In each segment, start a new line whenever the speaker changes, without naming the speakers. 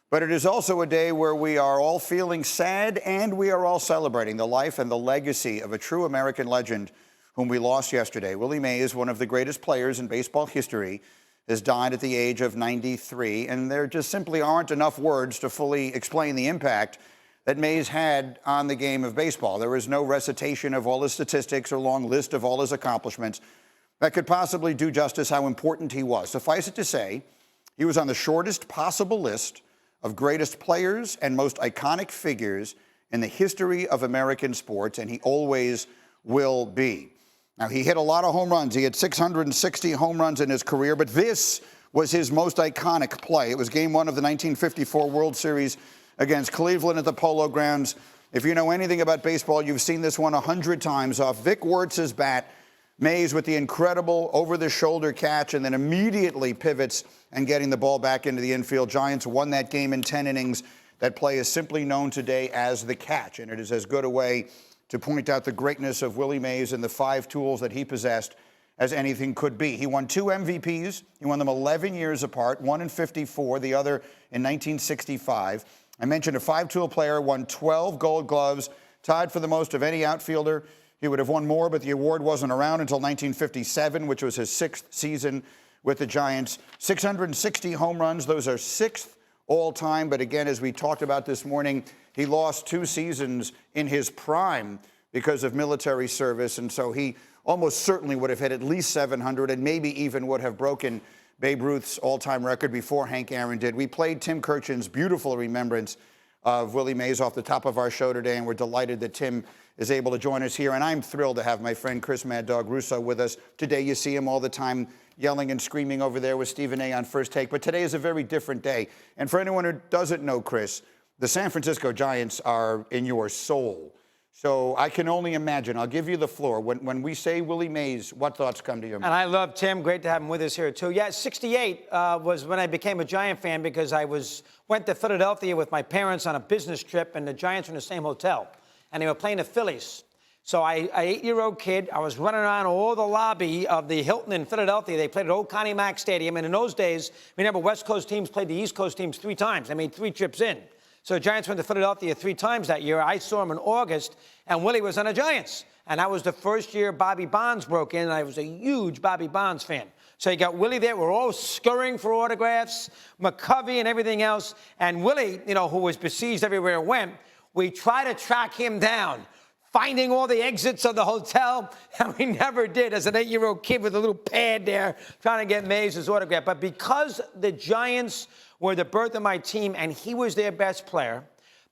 But it is also a day where we are all feeling sad and we are all celebrating the life and the legacy of a true American legend whom we lost yesterday. Willie Mays, one of the greatest players in baseball history, has died at the age of 93, and there just simply aren't enough words to fully explain the impact that Mays had on the game of baseball. There is no recitation of all his statistics or long list of all his accomplishments that could possibly do justice how important he was. Suffice it to say, he was on the shortest possible list of greatest players and most iconic figures in the history of American sports, and he always will be. Now, he hit a lot of home runs. He had 660 home runs in his career, but this was his most iconic play. It was Game 1 of the 1954 World Series against Cleveland at the Polo Grounds. If you know anything about baseball, you've seen this one 100 times off Vic Wertz's bat. Mays with the incredible over-the-shoulder catch and then immediately pivots and getting the ball back into the infield. Giants won that game in 10 innings. That play is simply known today as the catch, and it is as good a way to point out the greatness of Willie Mays and the 5 tools that he possessed as anything could be. He won 2 MVPs. He won them 11 years apart, one in 54, the other in 1965. I mentioned a 5-tool player, won 12 Gold Gloves, tied for the most of any outfielder. He would have won more, but the award wasn't around until 1957, which was his 6th season with the Giants. 660 home runs. Those are 6th all-time. But again, as we talked about this morning, he lost 2 seasons in his prime because of military service. And so he almost certainly would have hit at least 700 and maybe even would have broken Babe Ruth's all-time record before Hank Aaron did. We played Tim Kurkjian's beautiful remembrance of Willie Mays off the top of our show today, and we're delighted that Tim is able to join us here. And I'm thrilled to have my friend Chris Mad Dog Russo with us. Today you see him all the time yelling and screaming over there with Stephen A. on First Take. But today is a very different day. And for anyone who doesn't know Chris, the San Francisco Giants are in your soul. So I can only imagine. I'll give you the floor. When we say Willie Mays, what thoughts come to your mind?
And I love Tim. Great to have him with us here, too. Yeah, 68 was when I became a Giant fan because I went to Philadelphia with my parents on a business trip, and the Giants were in the same hotel. And they were playing the Phillies. So I 8-year-old kid, I was running around all the lobby of the Hilton in Philadelphia. They played at Old Connie Mack Stadium. And in those days, remember, West Coast teams played the East Coast teams 3 times. They made 3 trips in. So the Giants went to Philadelphia 3 times that year. I saw him in August, and Willie was on the Giants. And that was the first year Bobby Bonds broke in, and I was a huge Bobby Bonds fan. So you got Willie there. We're all scurrying for autographs, McCovey and everything else. And Willie, you know, who was besieged everywhere it went, we tried to track him down, finding all the exits of the hotel, and we never did as an 8-year-old kid with a little pad there trying to get Mays' autograph. But because the Giants were the birth of my team and he was their best player,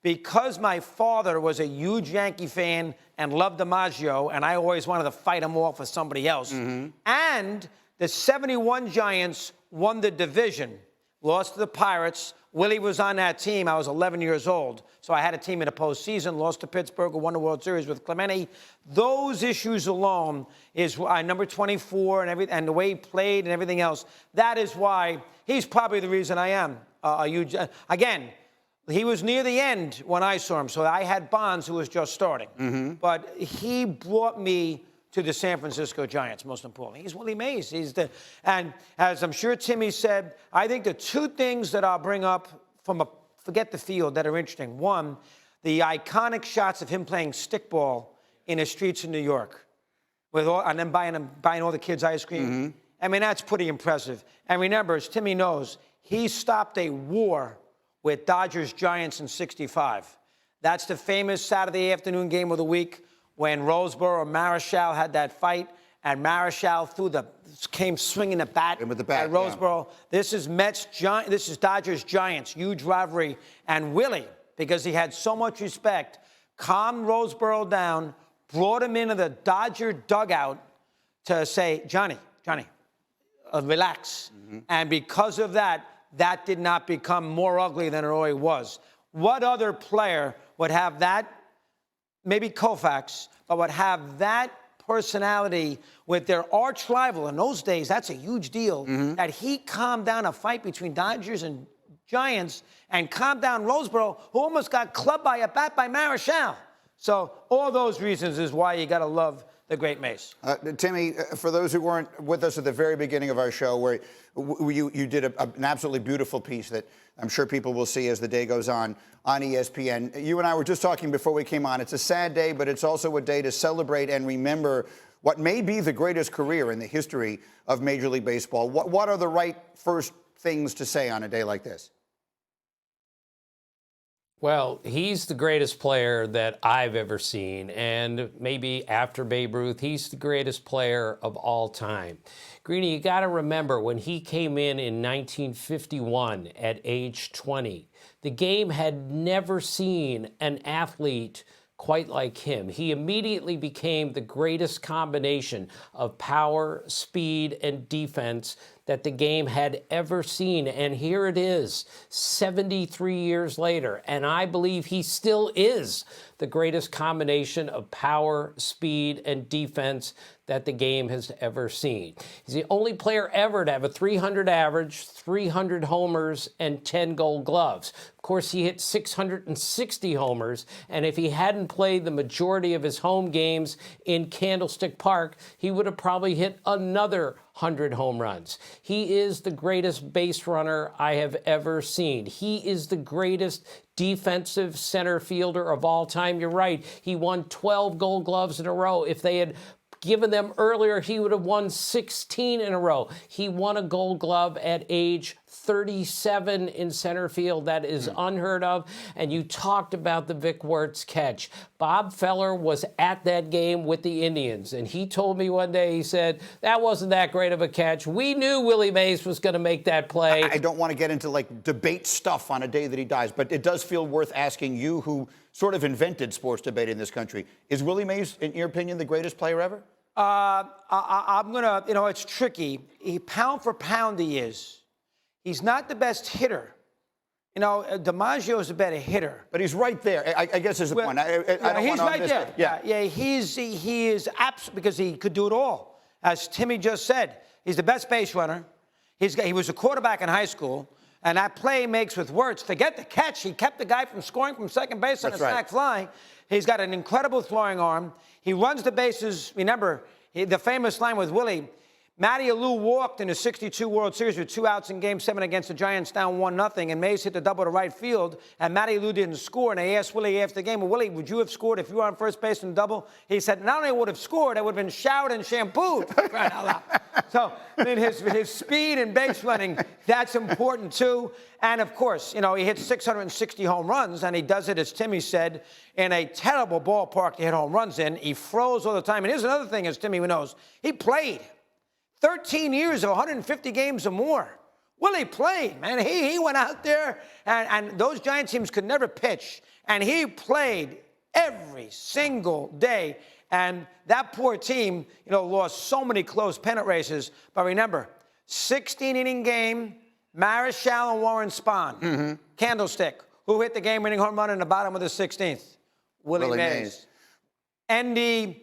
because my father was a huge Yankee fan and loved DiMaggio, and I always wanted to fight him off with somebody else, and the 71 Giants won the division, lost to the Pirates. Willie was on that team. I was 11 years old. So I had a team in the postseason, lost to Pittsburgh, who won the World Series with Clemente. Those issues alone is why number 24 and the way he played and everything else. That is why he's probably the reason I am a huge. Again, he was near the end when I saw him. So I had Bonds, who was just starting. But he brought me to the San Francisco Giants, most importantly. He's Willie Mays. And as I'm sure Timmy said, I think the 2 things that I'll bring up from forget the field that are interesting. One, the iconic shots of him playing stickball in the streets of New York, and then buying all the kids ice cream. I mean, that's pretty impressive. And remember, as Timmy knows, he stopped a war with Dodgers-Giants in '65. That's the famous Saturday afternoon game of the week when Roseboro and Marichal had that fight, and Marichal came swinging the bat at Roseboro. Yeah. This is Dodgers-Giants, huge rivalry. And Willie, because he had so much respect, calmed Roseboro down, brought him into the Dodger dugout to say, Johnny, relax. And because of that, that did not become more ugly than it already was. What other player would have that? Maybe Koufax, but would have that personality with their arch rival. In those days, that's a huge deal, that he calmed down a fight between Dodgers and Giants and calmed down Roseboro, who almost got clubbed by a bat by Marichal. So all those reasons is why you got to love the great Mays.
Timmy, for those who weren't with us at the very beginning of our show, where you did an absolutely beautiful piece that I'm sure people will see as the day goes on ESPN. You and I were just talking before we came on. It's a sad day, but it's also a day to celebrate and remember what may be the greatest career in the history of Major League Baseball. What are the right first things to say on a day like this?
Well, he's the greatest player that I've ever seen, and maybe after Babe Ruth, he's the greatest player of all time. Greenie, you got to remember when he came in 1951 at age 20, the game had never seen an athlete quite like him. He immediately became the greatest combination of power, speed, and defense that the game had ever seen. And here it is, 73 years later, and I believe he still is the greatest combination of power, speed, and defense that the game has ever seen. He's the only player ever to have a 300 average, 300 homers, and 10 gold gloves. Of course, he hit 660 homers, and if he hadn't played the majority of his home games in Candlestick Park, he would have probably hit another 100 home runs. He is the greatest base runner I have ever seen. He is the greatest defensive center fielder of all time. You're right. He won 12 gold gloves in a row. If they had given them earlier, he would have won 16 in a row. He won a gold glove at age 37 in center field. That is unheard of. And you talked about the Vic Wertz catch. Bob Feller was at that game with the Indians, and he told me one day, he said, that wasn't that great of a catch. We knew Willie Mays was going to make that play.
I don't want to get into like debate stuff on a day that he dies, but it does feel worth asking you, who sort of invented sports debate in this country. Is Willie Mays, in your opinion, the greatest player ever?
I'm going to, it's tricky. Pound for pound he is. He's not the best hitter. DiMaggio is a better hitter.
But he's right there. I guess is the point. I don't
he's
want to
right there. Yeah, he is absolutely, because he could do it all. As Timmy just said, he's the best base runner. He was a quarterback in high school, and that play makes with Wertz. Forget the catch. He kept the guy from scoring from second base on a sac fly. He's got an incredible throwing arm. He runs the bases. Remember, the famous line with Willie, Matty Alou walked in the '62 World Series with 2 outs in Game 7 against the Giants down 1-0, and Mays hit the double to right field, and Matty Alou didn't score. And they asked Willie after the game, well, Willie, would you have scored if you were on first base in the double? He said, not only would have scored, I would have been showered and shampooed. Right out loud. So, I mean, his speed and base running, that's important too. And of course, he hits 660 home runs, and he does it, as Timmy said, in a terrible ballpark to hit home runs in. He froze all the time. And here's another thing, as Timmy knows, he played 13 years of 150 games or more. Willie played, man. He went out there, and those Giant teams could never pitch. And he played every single day. And that poor team, lost so many close pennant races. But remember, 16-inning game, Marichal and Warren Spahn, Candlestick, who hit the game-winning home run in the bottom of the 16th? Willie Mays. And the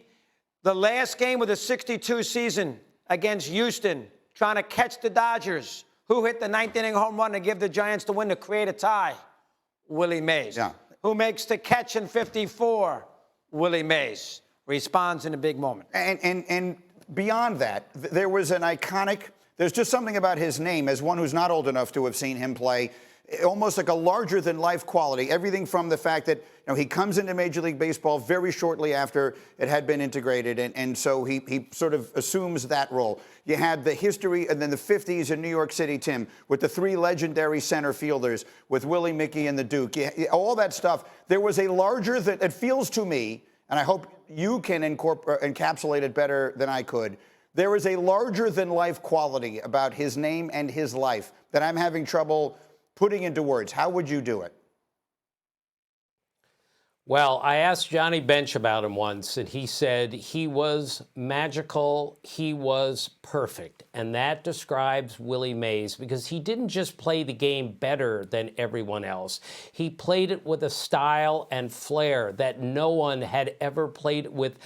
last game of the '62 season against Houston, trying to catch the Dodgers, who hit the 9th-inning home run to give the Giants the win to create a tie? Willie Mays. Yeah. Who makes the catch in '54? Willie Mays. Responds in a big moment.
And beyond that, there was an iconic, there's just something about his name, as one who's not old enough to have seen him play, almost like a larger-than-life quality. Everything from the fact that he comes into Major League Baseball very shortly after it had been integrated, and so he sort of assumes that role. You had the history, and then the 50s in New York City, Tim, with the 3 legendary center fielders, with Willie, Mickey, and the Duke. All that stuff. There was a larger, that it feels to me, and I hope you can encapsulate it better than I could, there is a larger-than-life quality about his name and his life that I'm having trouble putting into words. How would you do it?
Well, I asked Johnny Bench about him once, and he said he was magical, he was perfect. And that describes Willie Mays, because he didn't just play the game better than everyone else. He played it with a style and flair that no one had ever played with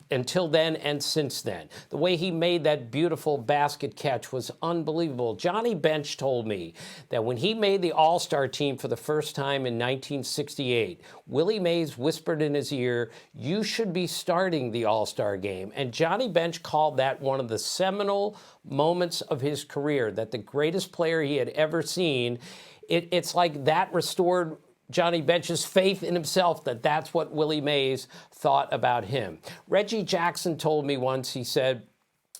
until then and since then. The way he made that beautiful basket catch was unbelievable. Johnny Bench told me that when he made the All-Star team for the first time in 1968, Willie Mays whispered in his ear, "You should be starting the All-Star game." And Johnny Bench called that one of the seminal moments of his career, that the greatest player he had ever seen. It's like that restored Johnny Bench's faith in himself, that that's what Willie Mays thought about him. Reggie Jackson told me once, he said,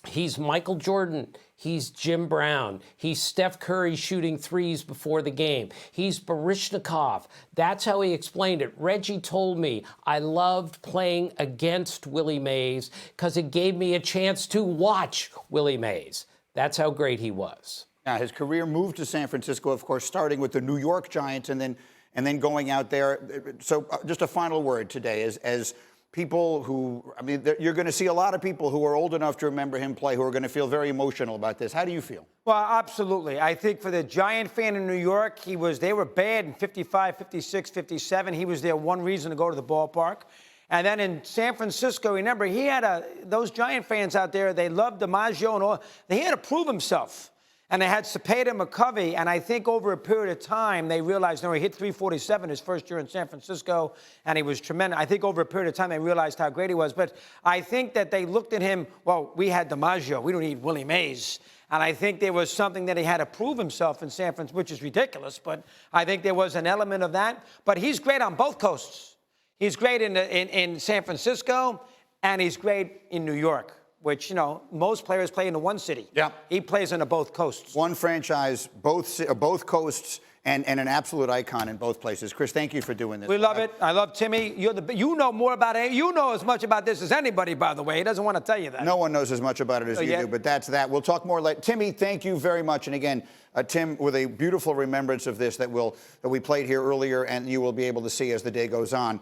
he's Michael Jordan, he's Jim Brown, he's Steph Curry shooting threes before the game, he's Baryshnikov. That's how he explained it. Reggie told me, I loved playing against Willie Mays because it gave me a chance to watch Willie Mays. That's how great he was.
Now, his career moved to San Francisco, of course, starting with the New York Giants and then going out there. So just a final word today, as people who, I mean, you're going to see a lot of people who are old enough to remember him play who are going to feel very emotional about this. How do you feel?
Well, absolutely. I think for the Giant fan in New York, they were bad in 55, 56, 57. He was their one reason to go to the ballpark. And then in San Francisco, remember, he had those Giant fans out there, they loved DiMaggio and all. He had to prove himself. And they had Cepeda, McCovey, and I think over a period of time, they realized, he hit 347 his first year in San Francisco, and he was tremendous. I think over a period of time, they realized how great he was. But I think that they looked at him, well, we had DiMaggio, we don't need Willie Mays. And I think there was something that he had to prove himself in San Francisco, which is ridiculous, but I think there was an element of that. But he's great on both coasts. He's great in San Francisco, and he's great in New York, which, most players play in the one city.
Yeah.
He plays in the both coasts.
One franchise, both coasts, and an absolute icon in both places. Chris, thank you for doing this.
We love it. I love Timmy. You know more about it. You know as much about this as anybody, by the way. He doesn't want to tell you that.
No one knows as much about it as you do, but that's that. We'll talk more later. Timmy, thank you very much. And again, Tim, with a beautiful remembrance of this that we played here earlier, and you will be able to see as the day goes on.